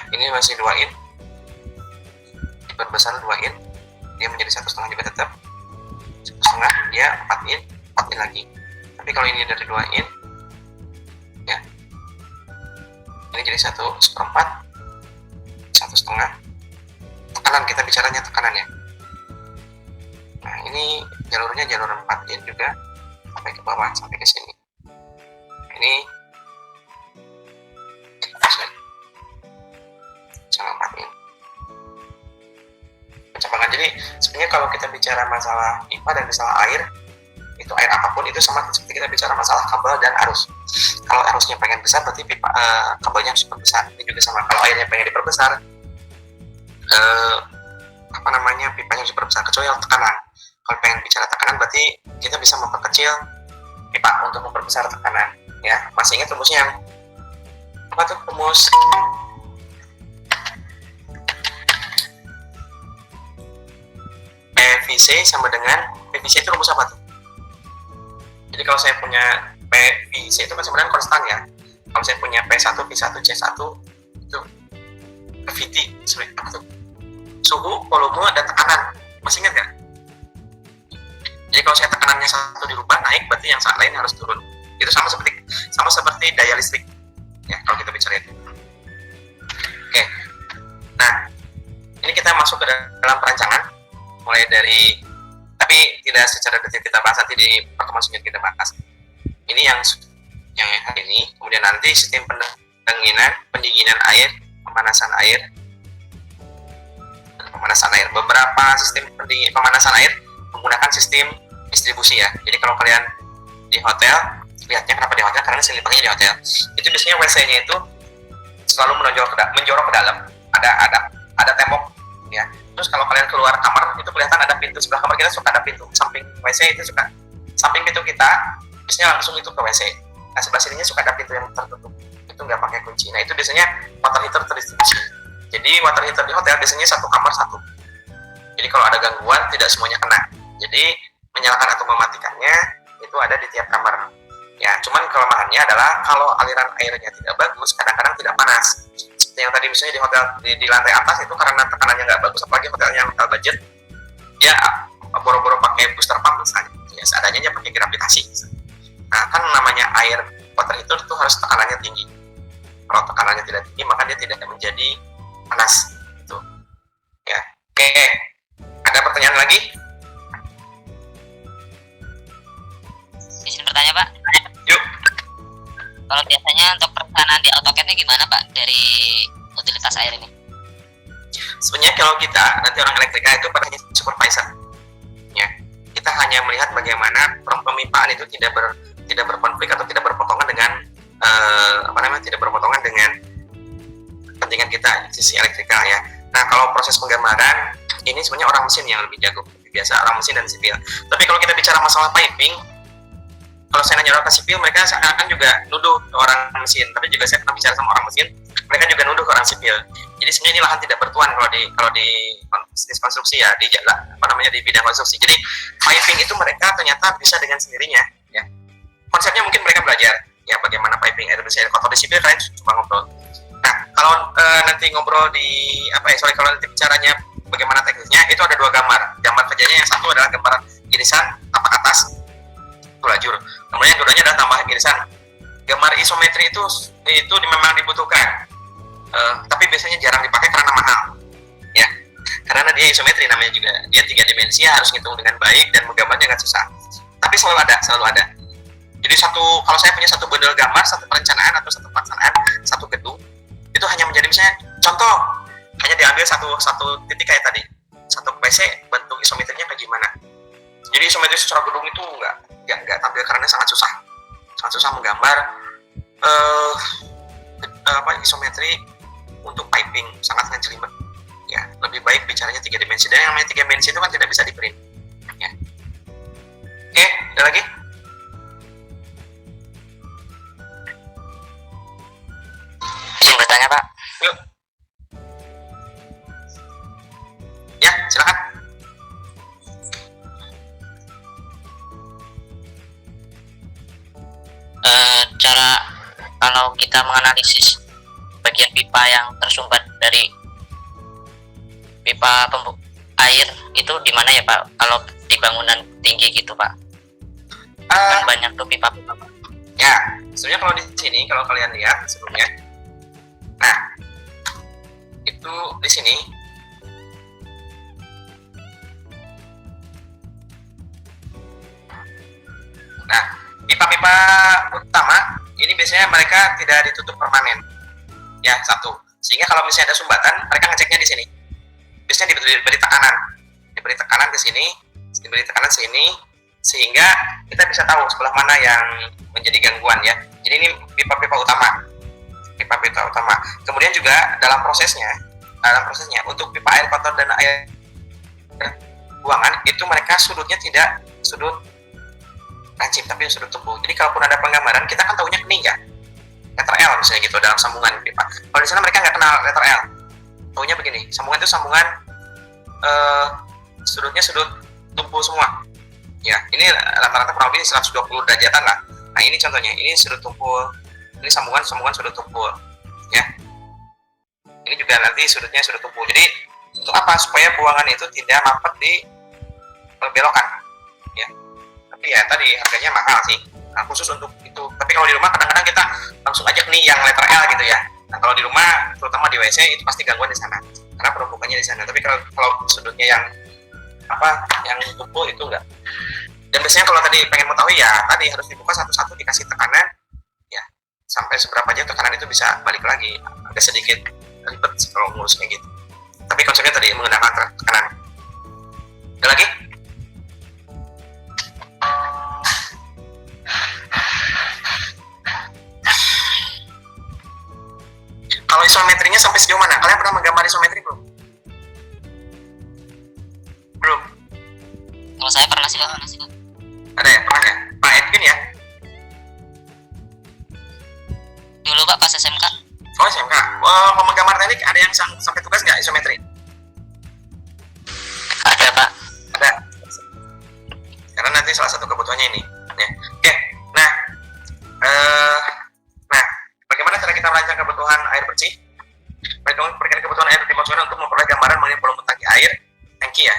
ini masih 2 in, diperbesar 2 in, dia menjadi 1,5 juga tetap 1,5, dia 4 in, 4 in lagi. Tapi kalau ini dari 2 in ya, ini jadi 1/4, 1,5. Tekanan, kita bicaranya tekanan ya. Nah ini jalurnya jalur 4 in juga, sampai ke bawah, sampai ke sini. Ini sama 4 in pencambangan. Jadi sebenarnya kalau kita bicara masalah pipa dan masalah air, itu air apapun itu sama seperti kita bicara masalah kabel dan arus. Kalau arusnya pengen besar, berarti pipa kabelnya harus diperbesar. Ini juga sama, kalau airnya pengen diperbesar, pipanya harus diperbesar, kecuali tekanan. Kalau pengen bicara tekanan, berarti kita bisa memperkecil pipa untuk memperbesar tekanan ya. Masih ingat rumusnya yang apa tuh, rumus PVC sama dengan PVC itu rumus apa tuh? Jadi kalau saya punya PVC itu kan sebenarnya konstan ya. Kalau saya punya P1, V1, C1 itu VT, apa tuh? Suhu, volume, dan tekanan. Masih ingat nggak? Jadi kalau saya tekanannya satu dirubah naik, berarti yang saat lain harus turun. Itu sama seperti daya listrik. Ya, kalau kita bicara itu. Oke. Nah, ini kita masuk ke dalam perancangan. Mulai dari, tapi tidak secara detail kita bahas, nanti di pertemuan selanjutnya kita bahas. Ini yang hari ini. Kemudian nanti sistem pendinginan air, pemanasan air. Beberapa sistem pemanasan air menggunakan sistem distribusi ya. Jadi kalau kalian di hotel, lihatnya kenapa di hotel, karena sering dipakainya di hotel. Itu biasanya WC-nya itu selalu menjorok ke dalam. Ada tembok ya. Terus kalau kalian keluar kamar, itu kelihatan ada pintu sebelah kamar kita, suka ada pintu samping WC itu, suka samping pintu kita biasanya langsung itu ke WC. Nah sebelah sininya suka ada pintu yang tertutup, itu nggak pakai kunci. Nah itu biasanya water heater terdistribusi. Jadi water heater di hotel biasanya satu kamar satu. Jadi kalau ada gangguan tidak semuanya kena. Jadi menyalakan atau mematikannya itu ada di tiap kamar. Ya, cuman kelemahannya adalah kalau aliran airnya tidak bagus, kadang-kadang tidak panas. Seperti yang tadi misalnya di hotel di lantai atas itu karena tekanannya nggak bagus, apalagi hotelnya hotel budget, ya boro-boro pakai booster pump misalnya, ya seadanya aja pakai gravitasi. Nah kan namanya air water heater itu harus tekanannya tinggi. Kalau tekanannya tidak tinggi maka dia tidak menjadi panas. Gitu. Ya, oke. Ada pertanyaan lagi? Izin bertanya Pak. Yuk. Kalau biasanya untuk perencanaan di AutoCAD-nya gimana Pak dari utilitas air ini? Sebenarnya kalau kita nanti orang elektrika itu pada supervisor, ya kita hanya melihat bagaimana pemipaan itu tidak berkonflik atau tidak berpotongan dengan tidak berpotongan dengan kepentingan kita sisi elektrikal ya. Nah kalau proses penggambaran ini sebenarnya orang mesin yang lebih jago, lebih biasa orang mesin dan sipil. Tapi kalau kita bicara masalah piping, kalau saya nanya orang sipil, mereka akan juga nuduh ke orang mesin. Tapi juga saya pernah bicara sama orang mesin, mereka juga nuduh ke orang sipil. Jadi sebenarnya ini lahan tidak bertuan kalau di bisnis konstruksi ya, di bidang konstruksi. Jadi piping itu mereka ternyata bisa dengan sendirinya. Ya. Konsepnya mungkin mereka belajar ya bagaimana piping air bersih air kotor. Di sipil kalian cuma ngobrol. Nah kalau nanti ngobrol kalau nanti bicaranya bagaimana teknisnya, itu ada dua gambar. Gambar kerjanya yang satu adalah gambar irisan tapak atas lajur. Kemudian keduanya adalah tambah irisan. Gambar isometri itu memang dibutuhkan, tapi biasanya jarang dipakai karena mahal, ya. Karena dia isometri namanya juga, dia 3 dimensi harus ngitung dengan baik dan menggambarnya agak susah. Tapi selalu ada. Jadi kalau saya punya satu bundel gambar, satu perencanaan atau satu pelaksanaan, satu gedung, itu hanya menjadi misalnya contoh, hanya diambil satu titik kayak tadi, satu PC bentuk isometrinya kayak gimana. Jadi isometri secara gedung itu nggak tampil karena sangat susah menggambar isometri untuk piping, sangat ngejelimet ya. Lebih baik bicaranya 3 dimensi, dan yang namanya 3 dimensi itu kan tidak bisa di print ya. Oke, ada lagi? kalau kita menganalisis bagian pipa yang tersumbat dari pipa air itu di mana ya Pak? Kalau di bangunan tinggi gitu Pak? Kan banyak tuh pipa-pipa. Ya, sebenarnya kalau di sini kalau kalian lihat sebelumnya, nah itu di sini nah pipa-pipa utama ini biasanya mereka tidak ditutup permanen, ya satu. Sehingga kalau misalnya ada sumbatan, mereka ngeceknya di sini. Biasanya diberi tekanan ke sini, diberi tekanan sini, sehingga kita bisa tahu sebelah mana yang menjadi gangguan ya. Jadi ini pipa-pipa utama, pipa-pipa utama. Kemudian juga dalam prosesnya untuk pipa air kotor dan air buangan itu mereka sudutnya tidak sudut lancip tapi sudut tubuh. Jadi kalaupun ada penggambaran kita kan tahunya kening ya, letter L misalnya gitu dalam sambungan pipa. Kalau di sana mereka nggak kenal letter L, tahunya begini, sambungan itu sambungan sudutnya sudut tumpul semua. Ya, ini rata-rata kurang lebih 120 derajatan lah. Nah ini contohnya, ini sudut tumpul, ini sambungan sudut tumpul, ya. Ini juga nanti sudutnya sudut tumpul. Jadi untuk apa? Supaya buangan itu tidak mampet di belokan, ya. Tapi ya tadi harganya mahal sih, nah, khusus untuk itu. Tapi kalau di rumah kadang-kadang kita langsung aja nih yang letter L gitu ya. Nah kalau di rumah, terutama di WC itu pasti gangguan di sana, karena penumpukannya di sana. Tapi kalau sudutnya yang yang tumpul itu enggak. Dan biasanya kalau tadi pengen mengetahui ya tadi harus dibuka satu-satu, dikasih tekanan ya sampai seberapa jauh tekanan itu bisa balik lagi. Agak sedikit ribet kalau ngurusnya gitu, tapi konsepnya tadi menggunakan tekanan. Ada lagi? Kalau isometrinya sampai sejauh mana? Kalian pernah menggambar isometri belum? Belum? Kalau saya pernah sih Pak. Ada ya? Pernah ya? Pak Edwin ya? Dulu Pak pas SMK. Oh SMK. Kalau menggambar teknik ada yang sampai tugas nggak isometri? Ada Pak. Ada. Karena nanti salah satu kebutuhannya ini. Ya. Oke. Nah, bagaimana cara kita merancang kebutuhan air bersih? Berikan kebutuhan air dimaksudkan untuk memperoleh gambaran mengenai volume tangki air, tangki ya,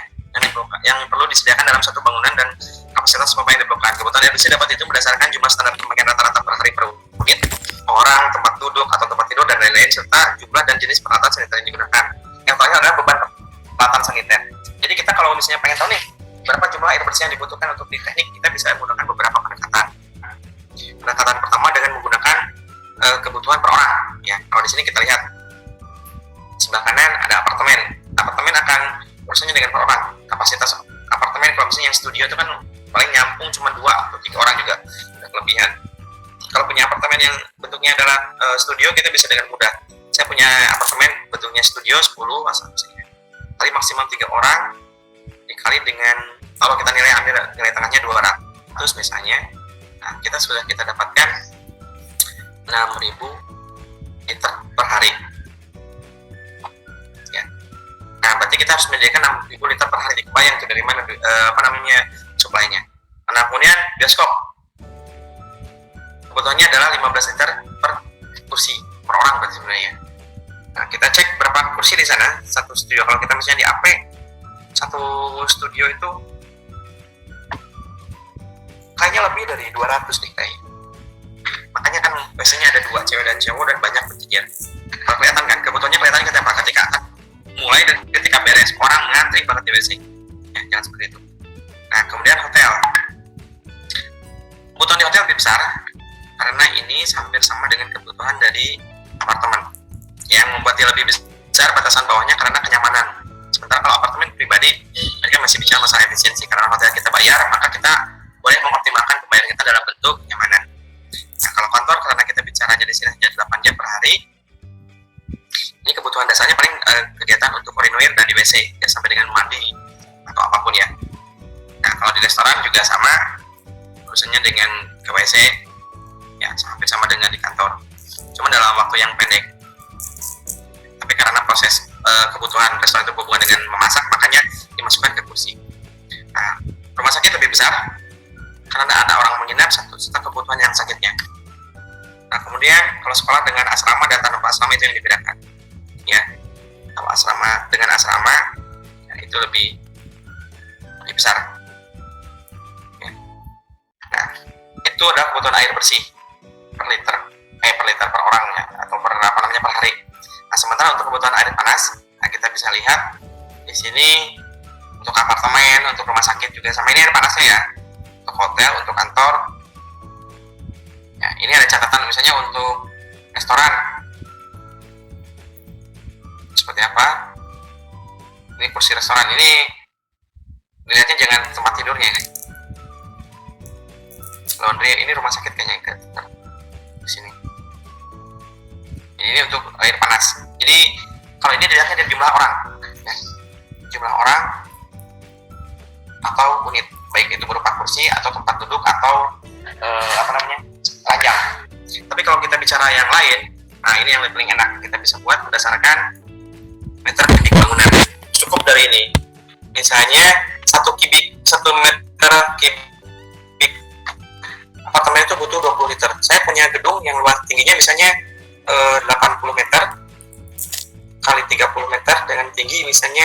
yang perlu disediakan dalam satu bangunan dan kapasitas pompa yang diperlukan. Kebutuhan air bersih dapat itu berdasarkan jumlah standar pemakaian rata-rata per hari per unit, orang, tempat duduk atau tempat tidur dan lain-lain, serta jumlah dan jenis peralatan saniter yang digunakan. Yang terakhir adalah beban peralatan saniter. Jadi kita kalau misalnya pengen tahu nih berapa jumlah air bersih yang dibutuhkan untuk di teknik, kita bisa menggunakan beberapa pendekatan. Pendekatan pertama dengan menggunakan kebutuhan per orang. Ya, kalau di sini kita lihat sebelah kanan ada apartemen. Apartemen akan urusannya dengan per orang. Kapasitas apartemen kalau misalnya yang studio itu kan paling nyampung cuma 2 atau 3 orang juga udah kelebihan. Kalau punya apartemen yang bentuknya adalah studio, kita bisa dengan mudah. Saya punya apartemen bentuknya studio 10 misalnya. Kali maksimum 3 orang dikali dengan kalau kita ambil nilai tengahnya 200 misalnya. Nah, kita dapatkan 6.000 liter per hari. Ya. Nah, berarti kita harus menyediakan 6.000 liter per hari. Kebayang itu dari mana suplainya. Nah, kemudian bioskop. Kebutuhannya adalah 15 liter per kursi per orang berarti sebenarnya. Nah, kita cek berapa kursi di sana satu studio. Kalau kita misalnya di AP satu studio itu kayaknya lebih dari 200 nih kayaknya. Makanya kan biasanya ada 2 cewek dan cowok dan banyak berjejer. Kalau kelihatan kan kebutuhannya kelihatan ketika mulai dan ketika beres orang ngantri banget di WC. Ya, jangan seperti itu. Nah, kemudian hotel. Kebutuhan di hotel lebih besar karena ini hampir sama dengan kebutuhan dari apartemen. Yang membuat dia lebih besar batasan bawahnya karena kenyamanan. Sementara kalau apartemen pribadi, mereka masih bicara masalah efisiensi. Karena hotel kita bayar, maka kita boleh mengoptimalkan pembayaran kita dalam bentuk kenyamanan. Nah, kalau kantor karena kita bicaranya di sini hanya 8 jam per hari, ini kebutuhan dasarnya paling kegiatan untuk urinoir dan di WC, ya sampai dengan mandi atau apapun ya. Nah, kalau di restoran juga sama, urusannya dengan ke WC, ya hampir sama dengan di kantor. Cuma dalam waktu yang pendek. Tapi karena proses kebutuhan restoran itu berhubungan dengan memasak, makanya dimasukkan ke kursi. Nah, rumah sakit lebih besar karena ada orang menginap serta kebutuhan yang sakitnya. Nah, kemudian kalau sekolah dengan asrama dan tanpa asrama itu yang dibedakan. Ya, kalau asrama dengan asrama ya, itu lebih besar. Ya. Nah, itu adalah kebutuhan air bersih per liter, per orang ya, atau per hari. Nah, sementara untuk kebutuhan air panas, nah kita bisa lihat di sini untuk apartemen, untuk rumah sakit juga sama ini air panasnya ya, untuk hotel, untuk kantor. Ya, ini ada catatan misalnya untuk restoran. Seperti apa? Ini kursi restoran ini dilihatnya jangan tempat tidurnya ini. Laundry ini rumah sakit kayaknya di sini. Ini untuk air panas. Jadi kalau ini dilihatnya dari jumlah orang, ya. Jumlah orang atau unit, baik itu berupa kursi atau tempat duduk atau ranjang. Tapi kalau kita bicara yang lain, nah ini yang paling enak kita bisa buat berdasarkan meter kubik bangunan. Cukup dari ini. Misalnya 1 meter kubik apartemen itu butuh 20 liter. Saya punya gedung yang luas tingginya misalnya 80 meter kali 30 meter dengan tinggi misalnya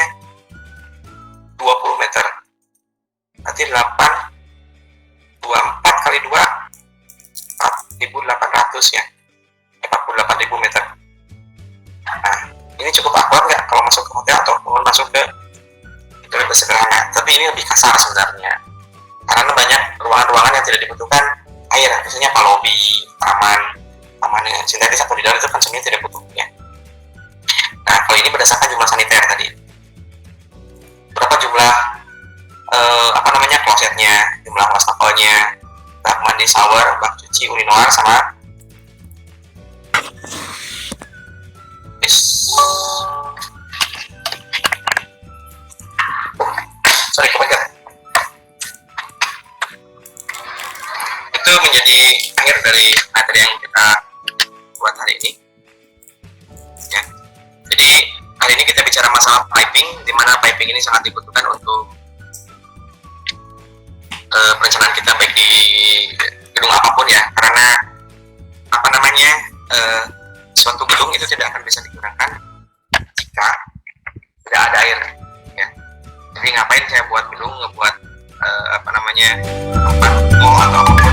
20 meter. Berarti 24 kali 2 4.800 ya. 48.000 meter. Nah, ini cukup akurat nggak kalau masuk ke hotel atau masuk ke itu lebih sederhana. Tapi ini lebih kasar sebenarnya. Karena banyak ruangan-ruangan yang tidak dibutuhkan air, misalnya lobby, taman yang sintetis atau di dalam itu kan sebenarnya tidak butuh ya. Nah, kalau ini berdasarkan jumlah saniter tadi. Berapa jumlah klosetnya, jumlah wastafelnya, bak mandi, shower, bak cuci, urinoir sama kebagian. Itu menjadi akhir dari materi yang kita buat hari ini. Ya. Jadi hari ini kita bicara masalah piping, di mana piping ini sangat dibutuhkan untuk perencanaan kita baik di gedung apapun ya, karena suatu gedung itu tidak akan bisa digunakan jika tidak ada air ya. Jadi ngapain saya buat gedung, ngebuat tempat mall atau apapun